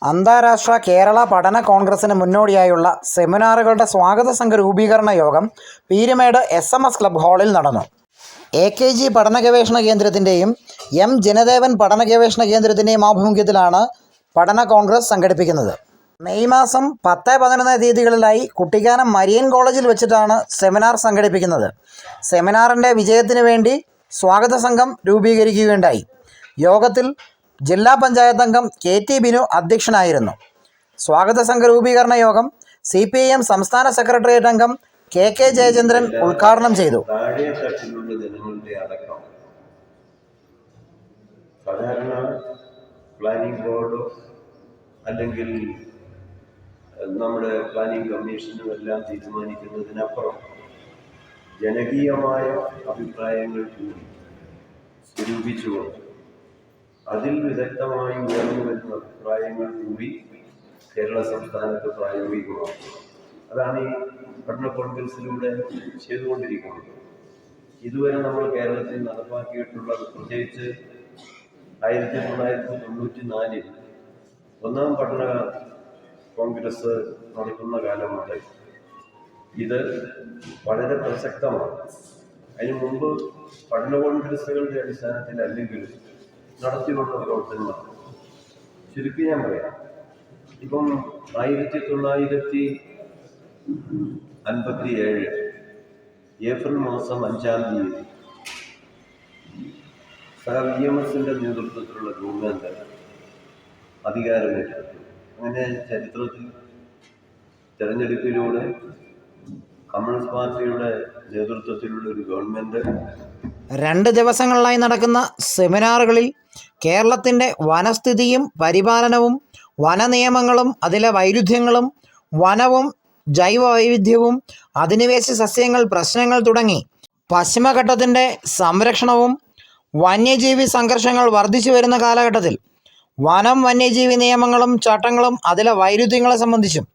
അന്താരാഷ്ട്ര കേരള പഠന കോൺഗ്രസിന് മുന്നോടിയായുള്ള സെമിനാറുകളുടെ സ്വാഗത സംഘ രൂപീകരണ യോഗം പീരുമേട് SMS ക്ലബ് ഹാളിൽ നടന്നു. AKG പഠന ഗവേഷണ കേന്ദ്രത്തിൻ്റെയും M ജനദേവൻ പഠന ഗവേഷണ കേന്ദ്രത്തിൻ്റെയും ആഭിമുഖ്യത്തിലാണ് പഠന കോൺഗ്രസ് സംഘടിപ്പിക്കുന്നത്. മെയ് മാസം 10-11 തീയതികളിലായി കുട്ടിക്കാനം മരിയൻ കോളേജിൽ വെച്ചിട്ടാണ് സെമിനാർ സംഘടിപ്പിക്കുന്നത്. സെമിനാറിൻ്റെ വിജയത്തിനു വേണ്ടി സ്വാഗത സംഘം രൂപീകരിക്കുകയുണ്ടായി. യോഗത്തിൽ ജില്ലാ പഞ്ചായത്ത് അംഗം KT ബിനു അധ്യക്ഷനായിരുന്നു. സ്വാഗത സംഘ രൂപീകരണ യോഗം CPIM സംസ്ഥാന സെക്രട്ടേറിയറ്റ് അംഗം KK ജയചന്ദ്രൻ ഉദ്ഘാടനം ചെയ്തു. സാധാരണ പ്ലാനിംഗ് ബോർഡോ അല്ലെങ്കിൽ നമ്മുടെ പ്ലാനിംഗ് കമ്മീഷനും എല്ലാം തീരുമാനിക്കുന്നതിനപ്പുറം ജനകീയമായ അഭിപ്രായങ്ങൾ കൂടി സ്വരൂപിച്ചുകൊണ്ട് അതിൽ വിദഗ്ധമായി ഉയർന്നു വരുന്ന അഭിപ്രായങ്ങൾ കൂടി കേരള സംസ്ഥാനത്ത് പ്രായോഗികമാണ്. അതാണ് ഈ പഠന കോൺഗ്രസിലൂടെ ചെയ്തുകൊണ്ടിരിക്കുന്നത്. ഇതുവരെ നമ്മൾ കേരളത്തിൽ നടപ്പാക്കിയിട്ടുള്ളത്, പ്രത്യേകിച്ച് 1994 ഒന്നാം പഠന കോൺഗ്രസ് നടക്കുന്ന കാലം മുതൽ ഇത് വളരെ പ്രസക്തമാണ്. അതിനു മുമ്പ് പഠന കോൺഗ്രസുകളുടെ അടിസ്ഥാനത്തിൽ അല്ലെങ്കിലും നടത്തിയുള്ള പ്രവർത്തനങ്ങൾ ചുരുക്കി ഞാൻ പറയാം. ഇപ്പം 1957 ഏപ്രിൽ മാസം 5-ാം തീയതി VMSന്റെ നേതൃത്വത്തിലുള്ള ഗവൺമെൻറ് അധികാരമേറ്റെടുത്തു. അങ്ങനെ ചരിത്രത്തിൽ തെരഞ്ഞെടുപ്പിലൂടെ കമ്മ്യൂണിസ്റ്റ് പാർട്ടിയുടെ നേതൃത്വത്തിലുള്ള ഒരു ഗവൺമെൻറ് 2 ദിവസങ്ങളിലായി നടക്കുന്ന സെമിനാറുകളിൽ കേരളത്തിൻ്റെ വനസ്ഥിതിയും പരിപാലനവും വനനിയമങ്ങളും അതിലെ വൈരുദ്ധ്യങ്ങളും വനവും ജൈവ വൈവിധ്യവും അധിനിവേശ സസ്യങ്ങൾ പ്രശ്നങ്ങൾ തുടങ്ങി പശ്ചിമഘട്ടത്തിൻ്റെ സംരക്ഷണവും വന്യജീവി സംഘർഷങ്ങൾ വർദ്ധിച്ചു വരുന്ന കാലഘട്ടത്തിൽ വനം വന്യജീവി നിയമങ്ങളും ചട്ടങ്ങളും അതിലെ വൈരുദ്ധ്യങ്ങളെ സംബന്ധിച്ചും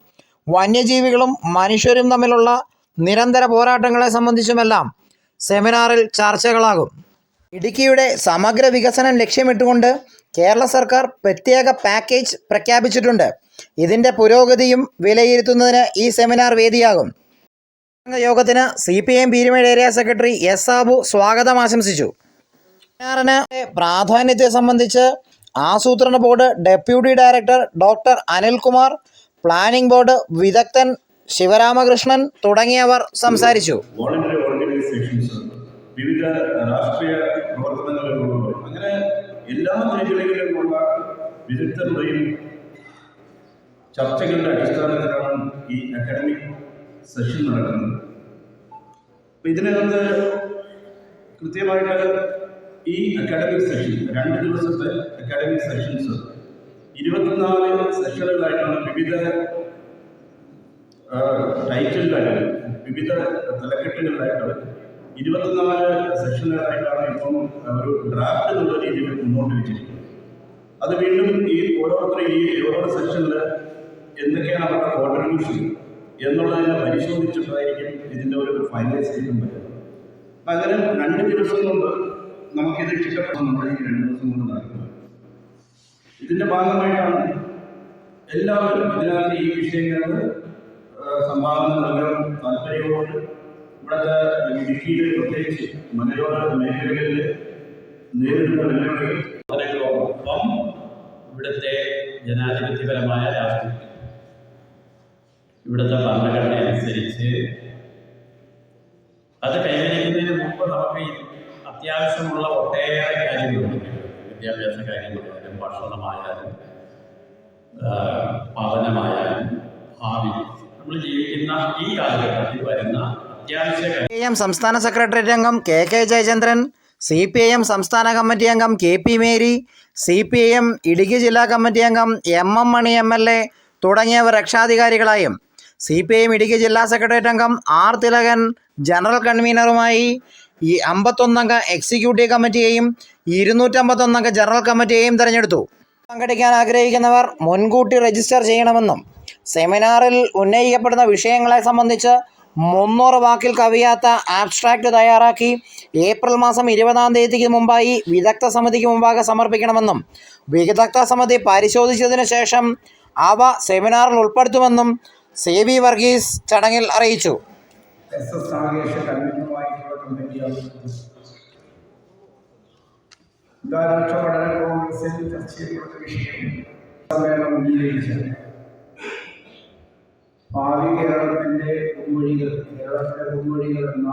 വന്യജീവികളും മനുഷ്യരും തമ്മിലുള്ള നിരന്തര പോരാട്ടങ്ങളെ സംബന്ധിച്ചുമെല്ലാം സെമിനാറിൽ ചർച്ചകളാകും. ഇടുക്കിയുടെ സമഗ്ര വികസനം ലക്ഷ്യമിട്ടുകൊണ്ട് കേരള സർക്കാർ പ്രത്യേക പാക്കേജ് പ്രഖ്യാപിച്ചിട്ടുണ്ട്. ഇതിൻ്റെ പുരോഗതിയും വിലയിരുത്തുന്നതിന് ഈ സെമിനാർ വേദിയാകും. യോഗത്തിന് CPIM Peermade area secretary S Sabu സ്വാഗതം ആശംസിച്ചു. സെമിനാറിന് പ്രാധാന്യത്തെ സംബന്ധിച്ച് ആസൂത്രണ board deputy director doctor Anilkumar, planning board വിദഗ്ധൻ ശിവരാമകൃഷ്ണൻ തുടങ്ങിയവർ സംസാരിച്ചു. വിവിധ രാഷ്ട്രീയ പ്രവർത്തനങ്ങളിലുള്ള അങ്ങനെ എല്ലാ മേഖലകളിലുമുള്ള വിദഗ്ധരുടെയും ചർച്ചകളുടെ അടിസ്ഥാനത്തിലാണ് ഈ അക്കാഡമിക് സെഷൻ നടക്കുന്നത്. അപ്പം ഇതിനകത്ത് കൃത്യമായിട്ട് ഈ അക്കാഡമിക് സെഷൻ 2 ദിവസത്തെ അക്കാഡമിക് സെഷൻസ് 24 സെഷനുകളായിട്ടാണ് വിവിധ ടൈറ്റിലുകളായിട്ട് വിവിധ തലക്കെട്ടുകളിലായിട്ട് 24 സെഷനുകളായിട്ടാണ് ഇപ്പം ഒരു ഡ്രാഫ്റ്റ് എന്നുള്ള രീതിയിൽ മുന്നോട്ട് വെച്ചിരിക്കുന്നത്. അത് വീണ്ടും ഈ ഓരോ സെഷനിൽ എന്തൊക്കെയാണ് അവരുടെ കോൺട്രിബ്യൂഷൻ എന്നുള്ളതിനെ പരിശോധിച്ചിട്ടായിരിക്കും ഇതിൻ്റെ ഒരു ഫൈനലൈസേഷൻ വരുന്നത്. അപ്പം അങ്ങനെ 2 ദിവസം കൊണ്ട് നമുക്കിത് ഇഷ്ടപ്പെടുന്ന നമ്മുടെ ഈ 2 ദിവസം കൊണ്ട് നടക്കുന്നത്. ഇതിൻ്റെ ഭാഗമായിട്ടാണ് എല്ലാവരും ഇതിനകത്ത് ഈ വിഷയങ്ങളിൽ സംഭാവന നൽകാൻ താല്പര്യമുണ്ട്. ഇവിടുത്തെ ഇടുക്കിയിൽ പ്രത്യേകിച്ച് മലയോര മേഖലകളിൽ നേരിടുന്ന വെല്ലുവിളികളോടൊപ്പം ഇവിടുത്തെ ജനാധിപത്യപരമായ രാഷ്ട്രീയം, ഇവിടുത്തെ ഭരണഘടന അനുസരിച്ച് അത് കൈവരിക്കുന്നതിന് മുമ്പ് നമുക്ക് അത്യാവശ്യമുള്ള ഒട്ടേറെ കാര്യങ്ങളുണ്ട്. വിദ്യാഭ്യാസ കാര്യങ്ങളായാലും ഭക്ഷണമായാലും പഠനമായാലും ഭാവി നമ്മൾ ജീവിക്കുന്ന ഈ കാലഘട്ടത്തിൽ വരുന്ന CPIM സംസ്ഥാന സെക്രട്ടേറിയറ്റ് അംഗം KK ജയചന്ദ്രൻ, CPIM സംസ്ഥാന കമ്മിറ്റി അംഗം KP മേരി, CPIM ഇടുക്കി ജില്ലാ കമ്മിറ്റി അംഗം MM മണി MLA തുടങ്ങിയവർ രക്ഷാധികാരികളായും CPIM ഇടുക്കി ജില്ലാ സെക്രട്ടേറിയറ്റ് അംഗം R തിലകൻ ജനറൽ കൺവീനറുമായി ഈ 51 അംഗ എക്സിക്യൂട്ടീവ് കമ്മിറ്റിയെയും 251 അംഗ ജനറൽ കമ്മിറ്റിയെയും തിരഞ്ഞെടുത്തു. സംഘടിക്കാൻ ആഗ്രഹിക്കുന്നവർ മുൻകൂട്ടി രജിസ്റ്റർ ചെയ്യണമെന്നും സെമിനാറിൽ ഉന്നയിക്കപ്പെടുന്ന വിഷയങ്ങളെ സംബന്ധിച്ച് 300 വാക്കിൽ കവിയാത്ത ആബ്സ്ട്രാക്റ്റ് തയ്യാറാക്കി ഏപ്രിൽ മാസം 20-ാം തീയതിക്ക് മുമ്പായി വിദഗ്ധ സമിതിക്ക് മുമ്പാകെ സമർപ്പിക്കണമെന്നും വിദഗ്ധ സമിതി പരിശോധിച്ചതിന് ശേഷം അവ സെമിനാറിൽ ഉൾപ്പെടുത്തുമെന്നും CB വർഗീസ് ചടങ്ങിൽ അറിയിച്ചു. SS നാഗേഷ് കൺവീനറുമായിട്ടുള്ള കമ്മിറ്റിയാണ് അന്താരാഷ്ട്ര പഠന കോൺഗ്രസിൽ ചർച്ച ചെയ്യപ്പെട്ട വിഷയം സമ്മേളനം അംഗീകരിച്ച ഭാവി കേരളത്തിലെ പൊന്മൊഴികൾ എന്ന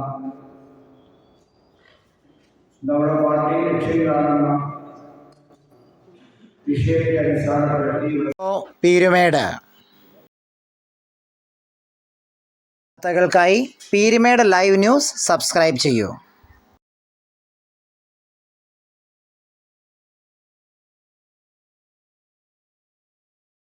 നമ്മുടെ പാർട്ടി ലക്ഷ്യം കാണുന്ന വിഷയത്തെ അടിസ്ഥാനപ്പെടുത്തി പീരുമേട്. വാർത്തകൾക്കായി പീരുമേട് ലൈവ് ന്യൂസ് സബ്സ്ക്രൈബ് ചെയ്യൂ.